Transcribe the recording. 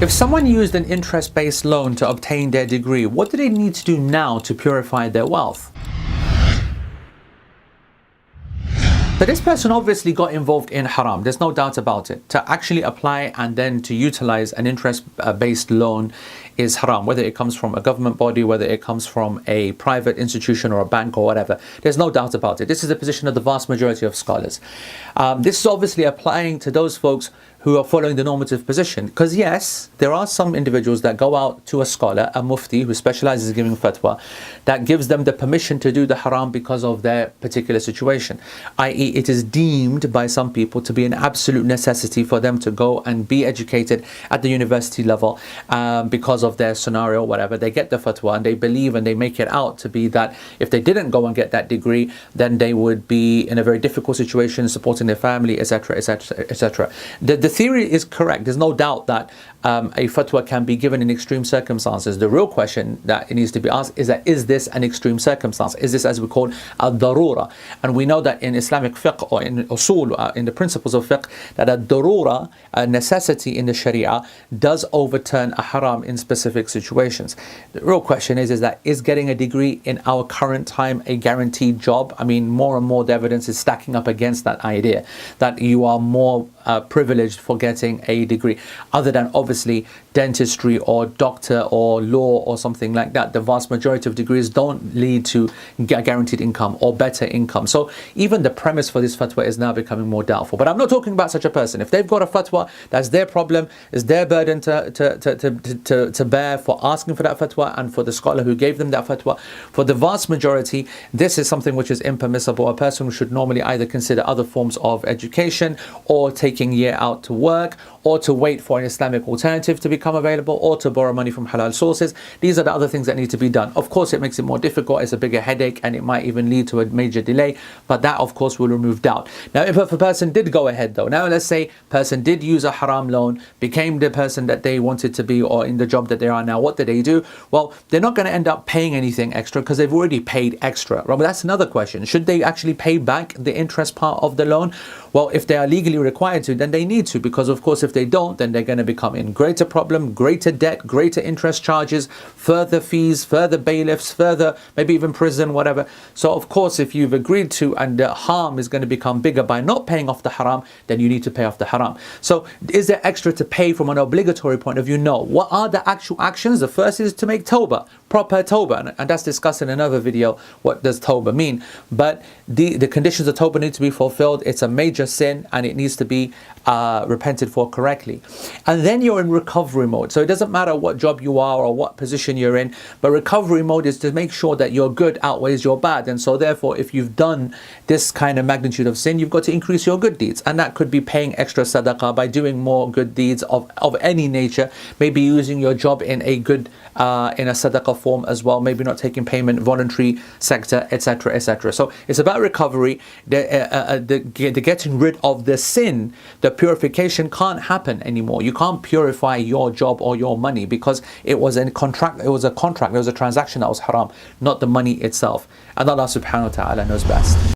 If someone used an interest-based loan to obtain their degree, what do they need to do now to purify their wealth? So this person obviously got involved in haram, there's no doubt about it. To actually apply and then to utilize an interest-based loan is haram, whether it comes from a government body, whether it comes from a private institution or a bank or whatever. There's no doubt about it. This is the position of the vast majority of scholars. This is obviously applying to those folks who are following the normative position. Because yes, there are some individuals that go out to a scholar, a mufti who specializes in giving fatwa, that gives them the permission to do the haram because of their particular situation. I.e., it is deemed by some people to be an absolute necessity for them to go and be educated at the university level because of their scenario, whatever. They get the fatwa and they believe and they make it out to be that if they didn't go and get that degree, then they would be in a very difficult situation, supporting their family, etc., etc., etc. The theory is correct. There's no doubt that a fatwa can be given in extreme circumstances. The real question that it needs to be asked is that, is this an extreme circumstance? Is this, as we call, al-darura? And we know that in Islamic fiqh or in usul, in the principles of fiqh, that al-darura, a necessity in the sharia, does overturn a haram in specific situations. The real question is that, is getting a degree in our current time a guaranteed job? I mean, more and more the evidence is stacking up against that idea, that you are more privileged for getting a degree, other than obviously dentistry or doctor or law or something like that. The vast majority of degrees don't lead to guaranteed income or better income. So even the premise for this fatwa is now becoming more doubtful. But I'm not talking about such a person. If they've got a fatwa, that's their problem, it's their burden to bear for asking for that fatwa and for the scholar who gave them that fatwa. For the vast majority, this is something which is impermissible. A person should normally either consider other forms of education, or taking year out to work, or to wait for an Islamic alternative to become available, or to borrow money from halal sources. These are the other things that need to be done. Of course, it makes it more difficult, it's a bigger headache, and it might even lead to a major delay, but that of course will remove doubt. Now if a person did go ahead though, now let's say person did use a haram loan, became the person that they wanted to be, or in the job that they are now, what do they do? Well, they're not going to end up paying anything extra because they've already paid extra, right? But that's another question. Should they actually pay back the interest part of the loan? Well, if they are legally required to, then they need to, because of course if they don't, then they're going to become in greater problem, greater debt, greater interest charges, further fees, further bailiffs, further maybe even prison, whatever. So of course if you've agreed to, and the harm is going to become bigger by not paying off the haram, then you need to pay off the haram. So is there extra to pay from an obligatory point of view? No. What are the actual actions? The first is to make tawbah, proper tawbah, and that's discussed in another video. What does tawbah mean? But the conditions of tawbah need to be fulfilled. It's a major sin and it needs to be repented for correctly. And then you're in recovery mode. So it doesn't matter what job you are or what position you're in, but recovery mode is to make sure that your good outweighs your bad. And so therefore, if you've done this kind of magnitude of sin, you've got to increase your good deeds. And that could be paying extra sadaqah by doing more good deeds of any nature, maybe using your job in a good in a sadaqah form as well, maybe not taking payment, voluntary sector, etc., etc. So it's about recovery, the getting rid of the sin. The purification can't happen anymore. You can't purify your job or your money because it was a contract, it was a transaction that was haram, not the money itself. And Allah subhanahu wa ta'ala knows best.